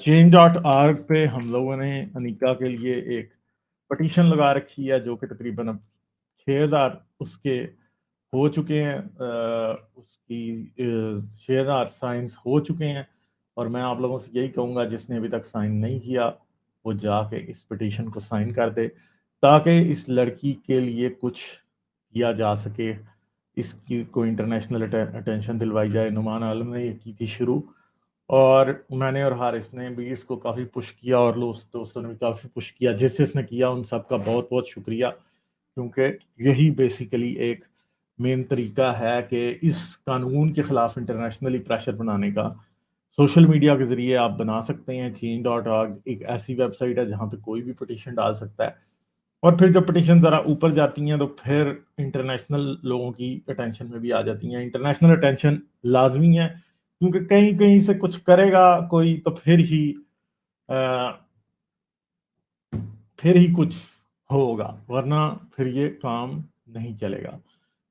چین dot آرگ پہ ہم لوگوں نے انیکا کے لیے ایک پٹیشن لگا رکھی ہے جو کہ تقریباً اب 6000 اس کے ہو چکے ہیں، اس کی 6000 سائنس ہو چکے ہیں، اور میں آپ لوگوں سے یہی کہوں گا جس نے ابھی تک سائن نہیں کیا وہ جا کے اس پٹیشن کو سائن کر دے تاکہ اس لڑکی کے لیے کچھ کیا جا سکے، اس کی کوئی انٹرنیشنل اٹینشن دلوائی جائے۔ نعمان عالم نے یہ کی تھی شروع، اور میں نے اور حارث نے بھی اس کو کافی پش کیا، اور دوستوں نے بھی کافی پش کیا۔ جس نے کیا ان سب کا بہت بہت شکریہ، کیونکہ یہی بیسیکلی ایک مین طریقہ ہے کہ اس قانون کے خلاف انٹرنیشنلی پریشر بنانے کا سوشل میڈیا کے ذریعے آپ بنا سکتے ہیں۔ چین ڈاٹ آرگ ایک ایسی ویب سائٹ ہے جہاں پہ کوئی بھی پٹیشن ڈال سکتا ہے، اور پھر جب پٹیشن ذرا اوپر جاتی ہیں تو پھر انٹرنیشنل لوگوں کی اٹینشن میں بھی آ جاتی ہیں۔ انٹرنیشنل اٹینشن لازمی ہے، کیونکہ کہیں کہیں سے کچھ کرے گا کوئی تو پھر ہی کچھ ہوگا، ورنہ پھر یہ کام نہیں چلے گا۔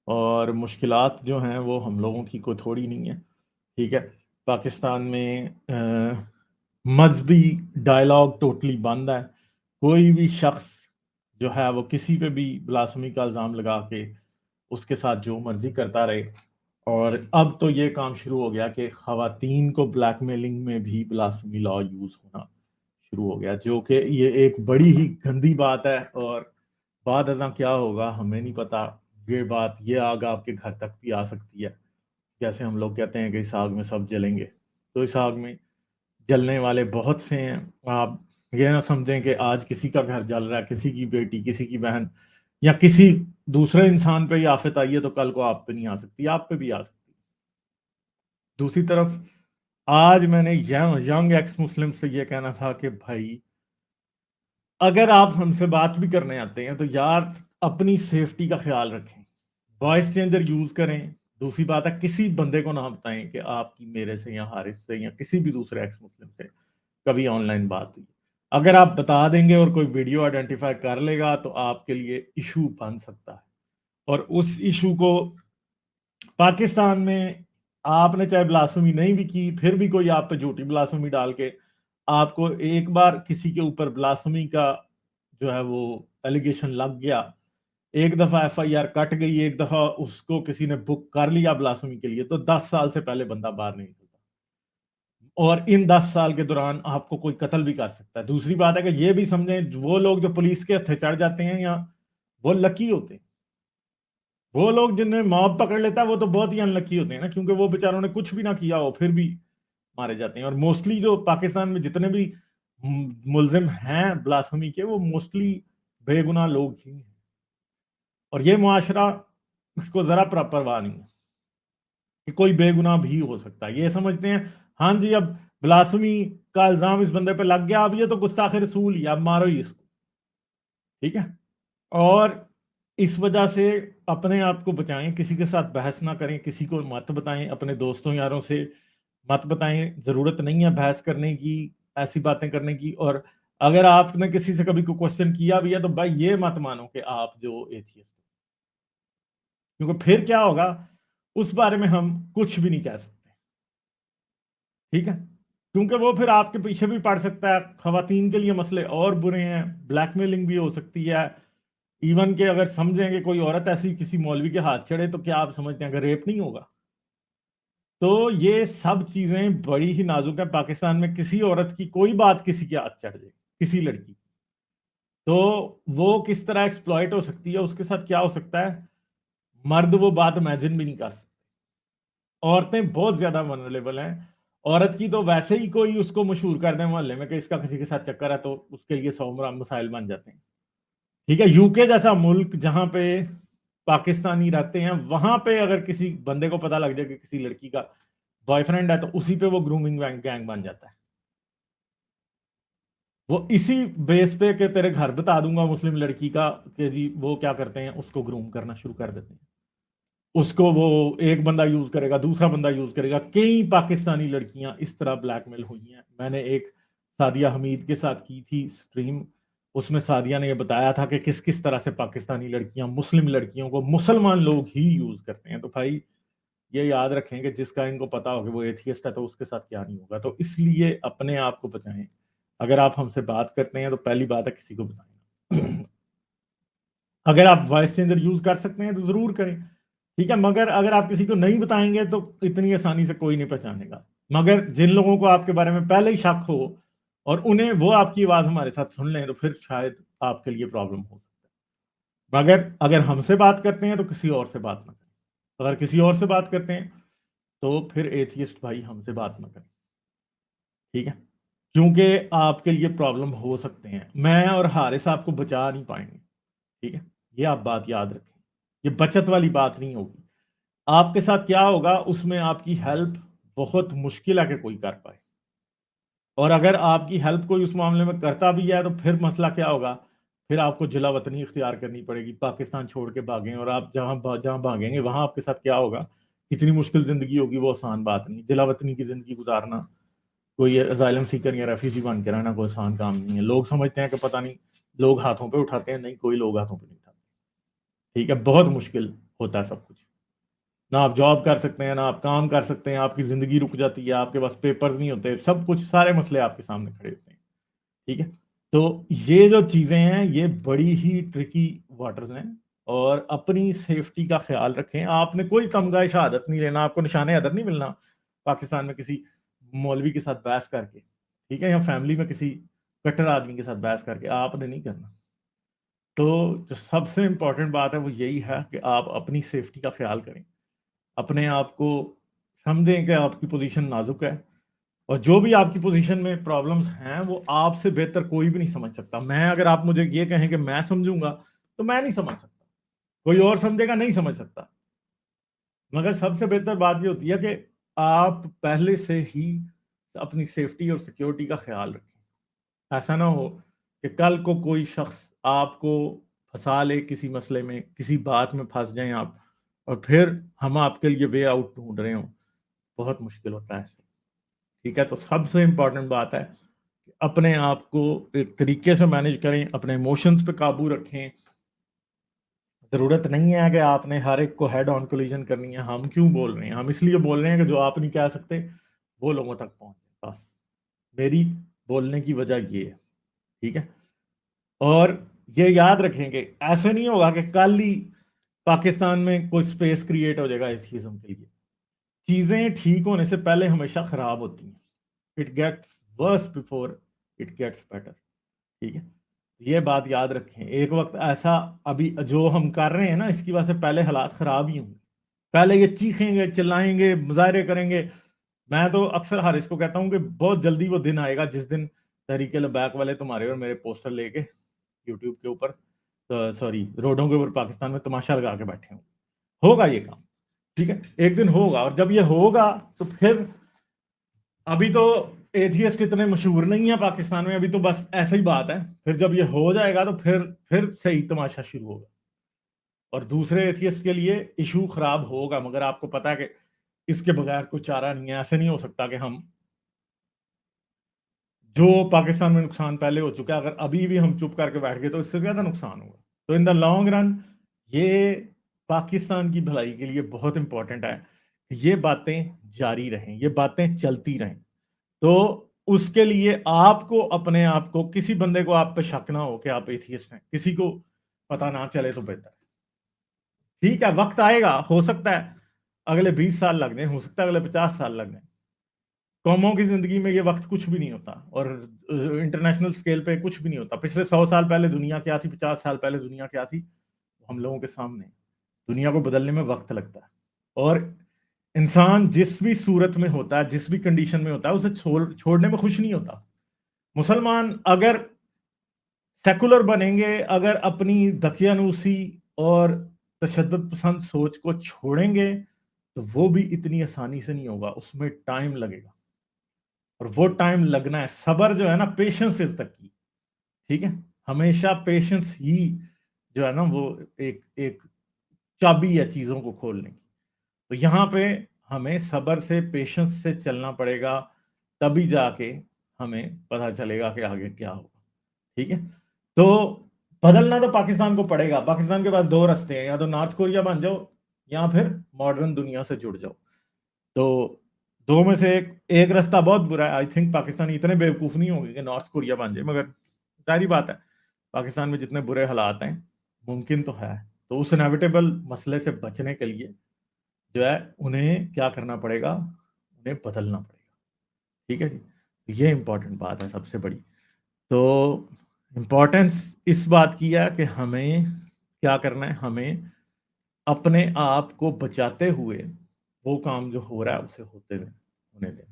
اور مشکلات جو ہیں وہ ہم لوگوں کی کوئی تھوڑی نہیں ہے، ٹھیک ہے۔ پاکستان میں مذہبی ڈائلاگ ٹوٹلی بند ہے، کوئی بھی شخص جو ہے وہ کسی پہ بھی بلاسفمی کا الزام لگا کے اس کے ساتھ جو مرضی کرتا رہے۔ اور اب تو یہ کام شروع ہو گیا کہ خواتین کو بلیک میلنگ میں بھی بلاسفمی لا یوز ہونا شروع ہو گیا، جو کہ یہ ایک بڑی ہی گندی بات ہے، اور بعد ازاں کیا ہوگا ہمیں نہیں پتا۔ یہ آگ آپ کے گھر تک بھی آ سکتی ہے، جیسے ہم لوگ کہتے ہیں کہ اس آگ میں سب جلیں گے، تو اس آگ میں جلنے والے بہت سے ہیں۔ آپ یہ نہ سمجھیں کہ آج کسی کا گھر جل رہا ہے، کسی کی بیٹی، کسی کی بہن یا کسی دوسرے انسان پہ یہ آفت آئی ہے تو کل کو آپ پہ نہیں آ سکتی، آپ پہ بھی آ سکتی۔ دوسری طرف آج میں نے ینگ ایکس مسلم سے یہ کہنا تھا کہ بھائی اگر آپ ہم سے بات بھی کرنے آتے ہیں تو یار اپنی سیفٹی کا خیال رکھیں، وائس چینجر یوز کریں۔ دوسری بات ہے کسی بندے کو نہ بتائیں کہ آپ کی میرے سے یا حارث سے یا کسی بھی دوسرے ایکس مسلم سے کبھی آن لائن بات ہوئی۔ اگر آپ بتا دیں گے اور کوئی ویڈیو آئیڈینٹیفائی کر لے گا تو آپ کے لیے ایشو بن سکتا ہے، اور اس ایشو کو پاکستان میں آپ نے چاہے بلاسفمی نہیں بھی کی پھر بھی کوئی آپ پہ جھوٹی بلاسفمی ڈال کے آپ کو ایک بار کسی کے اوپر بلاسفمی کا جو ہے وہ ایلیگیشن لگ گیا، ایک دفعہ ایف آئی آر کٹ گئی، ایک دفعہ اس کو کسی نے بک کر لیا بلاسفمی کے لیے، تو 10 سال سے پہلے بندہ باہر نہیں نکلتا، اور ان 10 سال کے دوران آپ کو کوئی قتل بھی کر سکتا ہے۔ دوسری بات ہے کہ یہ بھی سمجھیں وہ لوگ جو پولیس کے ہتھے چڑھ جاتے ہیں یا وہ لکی ہوتے ہیں، وہ لوگ جنہیں موب پکڑ لیتا ہے وہ تو بہت ہی ان لکی ہوتے ہیں نا، کیونکہ وہ بیچاروں نے کچھ بھی نہ کیا ہو پھر بھی مارے جاتے ہیں۔ اور موسٹلی جو پاکستان میں جتنے بھی ملزم ہیں بلاسفمی کے وہ موسٹلی بے گناہ لوگ ہی ہیں، اور یہ معاشرہ اس کو ذرا پرواہ نہیں ہے کہ کوئی بے گناہ بھی ہو سکتا ہے۔ یہ سمجھتے ہیں ہاں جی اب بلاسفمی کا الزام اس بندے پہ لگ گیا، اب یہ تو گستاخ رسول ہی، اب مارو ہی اس کو، ٹھیک ہے۔ اور اس وجہ سے اپنے آپ کو بچائیں، کسی کے ساتھ بحث نہ کریں، کسی کو مت بتائیں، اپنے دوستوں یاروں سے مت بتائیں، ضرورت نہیں ہے بحث کرنے کی، ایسی باتیں کرنے کی۔ اور اگر آپ نے کسی سے کبھی کوئی کوشچن کیا بھی ہے تو بھائی یہ مت مانو کہ آپ جو ایتھیسٹ، کیونکہ پھر کیا ہوگا اس بارے میں ہم کچھ بھی نہیں کہہ سکتے، ٹھیک ہے، کیونکہ وہ پھر آپ کے پیچھے بھی پڑ سکتا ہے۔ خواتین کے لیے مسئلے اور برے ہیں، بلیک میلنگ بھی ہو سکتی ہے، ایون کہ اگر سمجھیں کہ کوئی عورت ایسی کسی مولوی کے ہاتھ چڑھے تو کیا آپ سمجھتے ہیں کہ ریپ نہیں ہوگا؟ تو یہ سب چیزیں بڑی ہی نازک ہیں۔ پاکستان میں کسی عورت کی کوئی بات کسی کے ہاتھ چڑھ جائے، کسی لڑکی، تو وہ کس طرح ایکسپلائٹ ہو سکتی ہے، اس کے ساتھ کیا ہو سکتا ہے، مرد وہ بات امیجن بھی نہیں کر سکتے۔ عورتیں بہت زیادہ ونریبل ہیں، عورت کی تو ویسے ہی کوئی اس کو مشہور کر دیں محلے میں کہ اس کا کسی کے ساتھ چکر ہے تو اس کے لیے 100 مسائل بن جاتے ہیں، ٹھیک ہے۔ یو کے جیسا ملک جہاں پہ پاکستانی رہتے ہیں، وہاں پہ اگر کسی بندے کو پتہ لگ جائے کہ کسی لڑکی کا بوائے فرینڈ ہے تو اسی پہ وہ گرومنگ گینگ بن جاتا ہے۔ وہ اسی بیس پہ کہ تیرے گھر بتا دوں گا مسلم لڑکی کا کہ جی وہ کیا کرتے ہیں، اس کو گروم کرنا شروع کر دیتے ہیں، اس کو وہ ایک بندہ یوز کرے گا، دوسرا بندہ یوز کرے گا۔ کئی پاکستانی لڑکیاں اس طرح بلیک میل ہوئی ہیں۔ میں نے ایک سعدیہ حمید کے ساتھ کی تھی سٹریم، اس میں سعدیہ نے یہ بتایا تھا کہ کس کس طرح سے پاکستانی لڑکیاں مسلم لڑکیوں کو مسلمان لوگ ہی یوز کرتے ہیں۔ تو بھائی یہ یاد رکھیں کہ جس کا ان کو پتا ہو کہ وہ ایتھیسٹ ہے تو اس کے ساتھ کیا نہیں ہوگا. تو اس لیے اپنے آپ کو بچائیں. اگر آپ ہم سے بات کرتے ہیں تو پہلی بات ہے کسی کو بتائیں. اگر آپ وائس چینجر یوز کر سکتے ہیں تو ضرور کریں, ٹھیک ہے, مگر اگر آپ کسی کو نہیں بتائیں گے تو اتنی آسانی سے کوئی نہیں پہچانے گا. مگر جن لوگوں کو آپ کے بارے میں پہلے ہی شک ہو اور انہیں وہ آپ کی آواز ہمارے ساتھ سن لیں تو پھر شاید آپ کے لیے پرابلم ہو سکتا ہے. مگر اگر ہم سے بات کرتے ہیں تو کسی اور سے بات نہ کریں. اگر کسی اور سے بات کرتے ہیں تو پھر ایتھیسٹ بھائی ہم سے بات نہ کریں, ٹھیک ہے, کیونکہ آپ کے لیے پرابلم ہو سکتے ہیں. میں اور حارث آپ کو بچا نہیں پائیں گے, ٹھیک ہے, یہ آپ بات یاد رکھیں. یہ بچت والی بات نہیں ہوگی. آپ کے ساتھ کیا ہوگا اس میں آپ کی ہیلپ بہت مشکل ہے کہ کوئی کر پائے, اور اگر آپ کی ہیلپ کوئی اس معاملے میں کرتا بھی ہے تو پھر مسئلہ کیا ہوگا, پھر آپ کو جلا وطنی اختیار کرنی پڑے گی, پاکستان چھوڑ کے بھاگیں, اور آپ جہاں بھاگیں گے وہاں آپ کے ساتھ کیا ہوگا, اتنی مشکل زندگی ہوگی, وہ آسان بات نہیں. جلا وطنی کی زندگی گزارنا, کوئی اسائلم سیکر یا ریفیوجی بن کے رہنا کوئی آسان کام نہیں ہے. لوگ سمجھتے ہیں کہ پتہ نہیں لوگ ہاتھوں پہ اٹھاتے ہیں, نہیں, کوئی لوگ ہاتھوں پہ نہیں اٹھاتے, ٹھیک ہے. بہت مشکل ہوتا ہے سب کچھ. نہ آپ جاب کر سکتے ہیں, نہ آپ کام کر سکتے ہیں, آپ کی زندگی رک جاتی ہے, آپ کے پاس پیپرز نہیں ہوتے, سب کچھ, سارے مسئلے آپ کے سامنے کھڑے ہوتے ہیں, ٹھیک ہے. تو یہ جو چیزیں ہیں یہ بڑی ہی ٹرکی واٹرز ہیں, اور اپنی سیفٹی کا خیال رکھیں. آپ نے کوئی تمغہ شہادت نہیں لینا, آپ کو نشان حیدر نہیں ملنا پاکستان میں کسی مولوی کے ساتھ بحث کر کے, ٹھیک ہے, یا فیملی میں کسی کٹر آدمی کے ساتھ بحث کر کے, آپ نے نہیں کرنا. تو جو سب سے امپورٹنٹ بات ہے وہ یہی ہے کہ آپ اپنی سیفٹی کا خیال کریں, اپنے آپ کو سمجھیں کہ آپ کی پوزیشن نازک ہے, اور جو بھی آپ کی پوزیشن میں پرابلمز ہیں وہ آپ سے بہتر کوئی بھی نہیں سمجھ سکتا. میں اگر آپ مجھے یہ کہیں کہ میں سمجھوں گا تو میں نہیں سمجھ سکتا, کوئی اور سمجھے گا نہیں سمجھ سکتا. مگر سب سے بہتر بات یہ ہوتی ہے کہ آپ پہلے سے ہی اپنی سیفٹی اور سیکیورٹی کا خیال رکھیں. ایسا نہ ہو کہ کل کو کوئی شخص آپ کو پھنسا لے کسی مسئلے میں, کسی بات میں پھنس جائیں آپ, اور پھر ہم آپ کے لیے وے آؤٹ ڈھونڈ رہے ہوں. بہت مشکل ہوتا ہے ایسے, ٹھیک ہے. تو سب سے امپورٹنٹ بات ہے کہ اپنے آپ کو ایک طریقے سے مینیج کریں, اپنے ایموشنز پہ قابو رکھیں. ضرورت نہیں ہے کہ آپ نے ہر ایک کو ہیڈ آن کولیجن کرنی ہے. ہم کیوں بول رہے ہیں, ہم اس لیے بول رہے ہیں کہ جو آپ نہیں کہہ سکتے وہ لوگوں تک پہنچے. بس میری بولنے کی وجہ یہ ہے, ٹھیک ہے. اور یہ یاد رکھیں کہ ایسے نہیں ہوگا کہ کل ہی پاکستان میں کوئی سپیس کریٹ ہو جائے گا ایتھیزم کے لیے. چیزیں ٹھیک ہونے سے پہلے ہمیشہ خراب ہوتی ہیں. It gets worse before it gets better, ٹھیک ہے. یہ بات یاد رکھیں. ایک وقت ایسا ابھی جو ہم کر رہے ہیں نا, اس کی وجہ سے پہلے حالات خراب ہی ہوں گے. پہلے یہ چیخیں گے, چلائیں گے, مظاہرے کریں گے. میں تو اکثر حارث کو کہتا ہوں کہ بہت جلدی وہ دن آئے گا جس دن تحریک لبیک والے تمہارے اور میرے پوسٹر لے کے یوٹیوب کے اوپر, سوری, روڈوں کے اوپر پاکستان میں تماشا لگا کے بیٹھے ہوں. ہوگا یہ کام, ٹھیک ہے, ایک دن ہوگا. اور جب یہ ہوگا تو پھر, ابھی تو ایتھیسٹ اتنے مشہور نہیں ہیں پاکستان میں, ابھی تو بس ایسا ہی بات ہے. پھر جب یہ ہو جائے گا تو پھر صحیح تماشا شروع ہوگا, اور دوسرے ایتھیسٹ کے لیے ایشو خراب ہوگا. مگر آپ کو پتا ہے کہ اس کے بغیر کوئی چارہ نہیں ہے. ایسے نہیں ہو سکتا کہ ہم, جو پاکستان میں نقصان پہلے ہو چکا ہے, اگر ابھی بھی ہم چپ کر کے بیٹھ گئے تو اس سے زیادہ نقصان ہوگا. تو ان دا لانگ رن یہ پاکستان کی بھلائی کے لیے بہت امپورٹنٹ ہے کہ یہ باتیں جاری رہیں, یہ باتیں چلتی رہیں. تو اس کے لیے آپ کو اپنے آپ کو, کسی بندے کو آپ پہ شک نہ ہو کہ آپ ایتھیسٹ ہیں, کسی کو پتہ نہ چلے تو بہتر ہے, ٹھیک ہے. وقت آئے گا, ہو سکتا ہے اگلے 20 سال لگ جائیں, ہو سکتا ہے اگلے 50 سال لگ جائیں. قوموں کی زندگی میں یہ وقت کچھ بھی نہیں ہوتا, اور انٹرنیشنل سکیل پہ کچھ بھی نہیں ہوتا. پچھلے 100 سال پہلے دنیا کیا تھی, 50 سال پہلے دنیا کیا تھی, ہم لوگوں کے سامنے. دنیا کو بدلنے میں وقت لگتا ہے, اور انسان جس بھی صورت میں ہوتا ہے, جس بھی کنڈیشن میں ہوتا ہے, اسے چھوڑنے میں خوش نہیں ہوتا. مسلمان اگر سیکولر بنیں گے, اگر اپنی دقیانوسی اور تشدد پسند سوچ کو چھوڑیں گے, تو وہ بھی اتنی آسانی سے نہیں ہوگا, اس میں ٹائم لگے گا. اور وہ ٹائم لگنا ہے, صبر جو ہے نا, پیشنس از دا کی, ٹھیک ہے. ہمیشہ پیشنس ہی جو ہے نا وہ ایک چابی ہے چیزوں کو کھولنے کی. تو یہاں پہ ہمیں صبر سے, پیشنس سے چلنا پڑے گا, تبھی جا کے ہمیں پتہ چلے گا کہ آگے کیا ہوگا, ٹھیک ہے. تو بدلنا تو پاکستان کو پڑے گا. پاکستان کے پاس 2 راستے ہیں, یا تو نارتھ کوریا بن جاؤ یا پھر ماڈرن دنیا سے جڑ جاؤ. تو دو میں سے ایک راستہ بہت برا ہے. آئی تھنک پاکستانی اتنے بیوقوف نہیں ہوں گے کہ نارتھ کوریا بن جائے, مگر ظاہری بات ہے پاکستان میں جتنے برے حالات ہیں ممکن تو ہے. تو اس انیویٹیبل مسئلے سے بچنے کے لیے جو ہے انہیں کیا کرنا پڑے گا, انہیں بدلنا پڑے گا. ٹھیک ہے جی, یہ امپورٹنٹ بات ہے سب سے بڑی. تو امپورٹنس اس بات کی ہے کہ ہمیں کیا کرنا ہے, ہمیں اپنے آپ کو بچاتے ہوئے وہ کام جو ہو رہا ہے اسے ہونے دینا.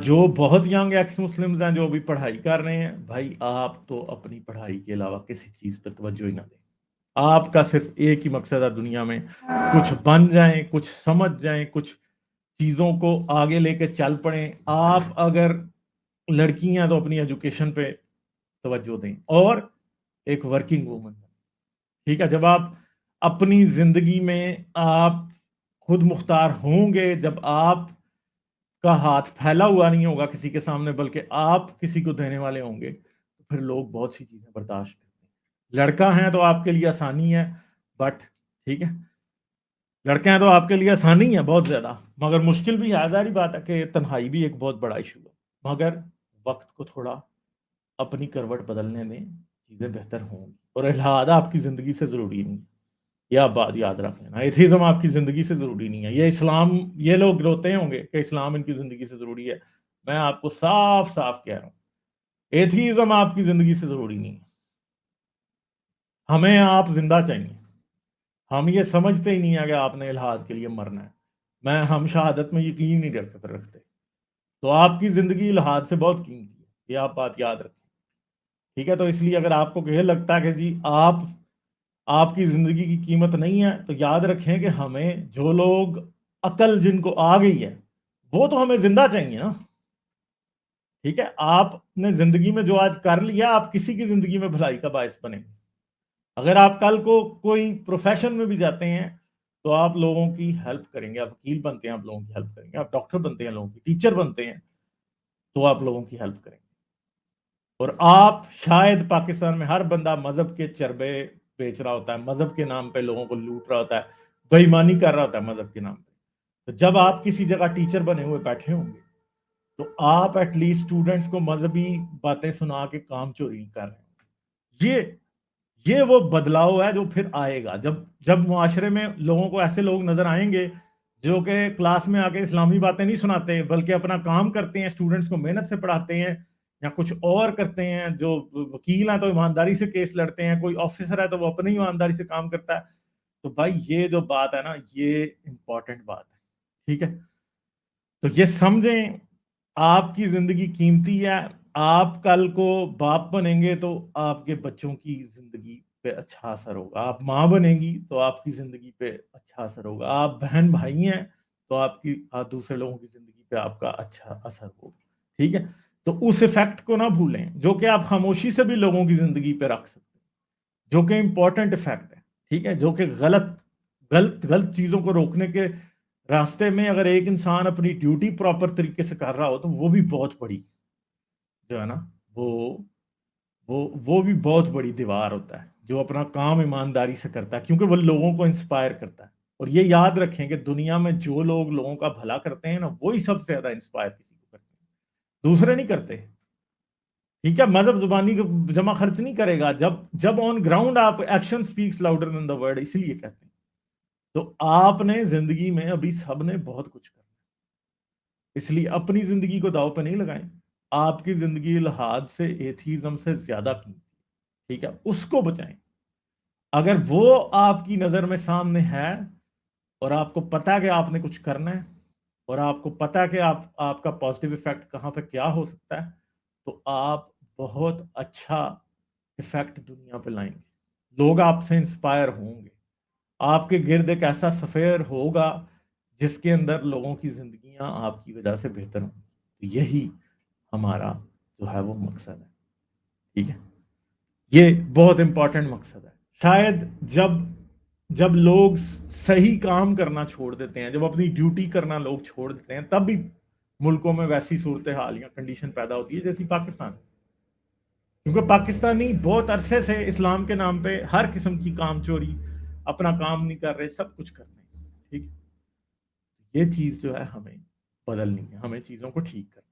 جو بہت ینگ ایکس مسلمز ہیں جو ابھی پڑھائی کر رہے ہیں, بھائی آپ تو اپنی پڑھائی کے علاوہ کسی چیز پہ توجہ ہی نہ دیں. آپ کا صرف ایک ہی مقصد ہے دنیا میں, کچھ بن جائیں, کچھ سمجھ جائیں, کچھ چیزوں کو آگے لے کے چل پڑیں. آپ اگر لڑکی ہیں تو اپنی ایجوکیشن پہ توجہ دیں اور ایک ورکنگ وومن. ٹھیک ہے, جب آپ اپنی زندگی میں آپ خود مختار ہوں گے, جب آپ کا ہاتھ پھیلا ہوا نہیں ہوگا کسی کے سامنے بلکہ آپ کسی کو دینے والے ہوں گے, تو پھر لوگ بہت سی چیزیں برداشت کرتے ہیں. لڑکا ہیں تو آپ کے لیے آسانی ہے, بٹ ٹھیک ہے لڑکے ہیں تو آپ کے لیے آسانی ہے بہت زیادہ, مگر مشکل بھی ہے. ظاہری بات ہے کہ تنہائی بھی ایک بہت بڑا ایشو ہے, مگر وقت کو تھوڑا اپنی کروٹ بدلنے میں چیزیں بہتر ہوں گی. اور الحاد آپ کی زندگی سے ضروری نہیں, یہ آپ بات یاد رکھ لینا. ایتھیزم آپ کی زندگی سے ضروری نہیں ہے. یہ اسلام, یہ لوگ روتے ہوں گے کہ اسلام ان کی زندگی سے ضروری ہے. میں آپ کو صاف صاف کہہ رہا ہوں, ایتھیزم آپ کی زندگی سے ضروری نہیں ہے. ہمیں آپ زندہ چاہیے. ہم یہ سمجھتے ہی نہیں ہے کہ آپ نے الحاد کے لیے مرنا ہے. ہم شہادت میں یقین نہیں رکھتے. تو آپ کی زندگی الحاد سے بہت قیمتی ہے, یہ آپ بات یاد رکھیں. ٹھیک ہے, تو اس لیے اگر آپ کو یہ لگتا ہے کہ جی آپ کی زندگی کی قیمت نہیں ہے, تو یاد رکھیں کہ ہمیں جو لوگ عقل جن کو آ گئی ہے وہ تو ہمیں زندہ چاہیے نا. ٹھیک ہے, آپ نے زندگی میں جو آج کر لیا, آپ کسی کی زندگی میں بھلائی کا باعث بنے گے. اگر آپ کل کو کوئی پروفیشن میں بھی جاتے ہیں تو آپ لوگوں کی ہیلپ کریں گے. آپ وکیل بنتے ہیں, آپ لوگوں کی ہیلپ کریں گے. آپ ڈاکٹر بنتے ہیں, لوگوں کی ٹیچر بنتے ہیں, تو آپ لوگوں کی ہیلپ کریں گے. اور آپ شاید پاکستان میں ہر بندہ مذہب کے چربے بیچ رہا ہوتا ہے, مذہب کے نام پہ لوگوں کو لوٹ رہا ہوتا ہے, بے ایمانی کر رہا ہوتا ہے مذہب کے نام پہ. تو جب آپ کسی جگہ ٹیچر بنے ہوئے بیٹھے ہوں گے تو آپ ایٹ لیسٹ اسٹوڈنٹس کو مذہبی باتیں سنا کے کام چوری نہیں کر رہے ہیں. یہ وہ بدلاؤ ہے جو پھر آئے گا جب معاشرے میں لوگوں کو ایسے لوگ نظر آئیں گے جو کہ کلاس میں آ کے اسلامی باتیں نہیں سناتے بلکہ اپنا کام کرتے ہیں, اسٹوڈنٹس کو محنت سے پڑھاتے ہیں, یا کچھ اور کرتے ہیں. جو وکیل ہیں تو ایمانداری سے کیس لڑتے ہیں, کوئی آفیسر ہے تو وہ اپنی ایمانداری سے کام کرتا ہے. تو بھائی یہ جو بات ہے نا, یہ امپورٹنٹ بات ہے. ٹھیک ہے, تو یہ سمجھیں آپ کی زندگی قیمتی ہے. آپ کل کو باپ بنیں گے تو آپ کے بچوں کی زندگی پہ اچھا اثر ہوگا. آپ ماں بنیں گی تو آپ کی زندگی پہ اچھا اثر ہوگا. آپ بہن بھائی ہیں تو آپ دوسرے لوگوں کی زندگی پہ آپ کا اچھا اثر ہوگا. ٹھیک ہے, تو اس ایفیکٹ کو نہ بھولیں جو کہ آپ خاموشی سے بھی لوگوں کی زندگی پہ رکھ سکتے ہیں, جو کہ امپورٹنٹ ایفیکٹ ہے. ٹھیک ہے, جو کہ غلط چیزوں کو روکنے کے راستے میں اگر ایک انسان اپنی ڈیوٹی پراپر طریقے سے کر رہا ہو تو وہ بھی بہت بڑی جو ہے نا وہ بھی بہت بڑی دیوار ہوتا ہے. جو اپنا کام ایمانداری سے کرتا ہے کیونکہ وہ لوگوں کو انسپائر کرتا ہے. اور یہ یاد رکھیں کہ دنیا میں جو لوگ لوگوں کا بھلا کرتے ہیں نا, وہی سب سے زیادہ انسپائر کسی کو کرتے ہیں, دوسرے نہیں کرتے. ٹھیک ہے, مذہب زبانی جمع خرچ نہیں کرے گا. جب آن گراؤنڈ آپ action speaks louder than the word, اسی لیے کہتے ہیں. تو آپ نے زندگی میں ابھی سب نے بہت کچھ کرنا, اس لیے اپنی زندگی کو داؤ پہ نہیں لگائیں. آپ کی زندگی الحاد سے ایتھیزم سے زیادہ قیمتی. ٹھیک ہے, اس کو بچائیں. اگر وہ آپ کی نظر میں سامنے ہے اور آپ کو پتا ہے کہ آپ نے کچھ کرنا ہے اور آپ کو پتا ہے کہ آپ کا پازیٹیو ایفیکٹ کہاں پہ کیا ہو سکتا ہے, تو آپ بہت اچھا ایفیکٹ دنیا پہ لائیں گے. لوگ آپ سے انسپائر ہوں گے. آپ کے گرد ایک ایسا سفیر ہوگا جس کے اندر لوگوں کی زندگیاں آپ کی وجہ سے بہتر ہوں. تو یہی ہمارا جو ہے وہ مقصد ہے. ٹھیک ہے, یہ بہت امپورٹنٹ مقصد ہے. شاید جب لوگ صحیح کام کرنا چھوڑ دیتے ہیں, جب اپنی ڈیوٹی کرنا لوگ چھوڑ دیتے ہیں, تب بھی ملکوں میں ویسی صورتحال یا کنڈیشن پیدا ہوتی ہے جیسی پاکستان. کیونکہ پاکستانی بہت عرصے سے اسلام کے نام پہ ہر قسم کی کام چوری, اپنا کام نہیں کر رہے, سب کچھ کر رہے ہیں. ٹھیک ہے, یہ چیز جو ہے ہمیں بدلنی ہے، ہمیں چیزوں کو ٹھیک کرنا۔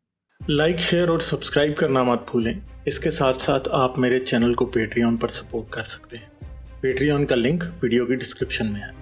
لائک، شیئر اور سبسکرائب کرنا مت بھولیں۔ اس کے ساتھ ساتھ آپ میرے چینل کو پیٹریون پر سپورٹ کر سکتے ہیں۔ پیٹریون کا لنک ویڈیو کی ڈسکرپشن میں ہے۔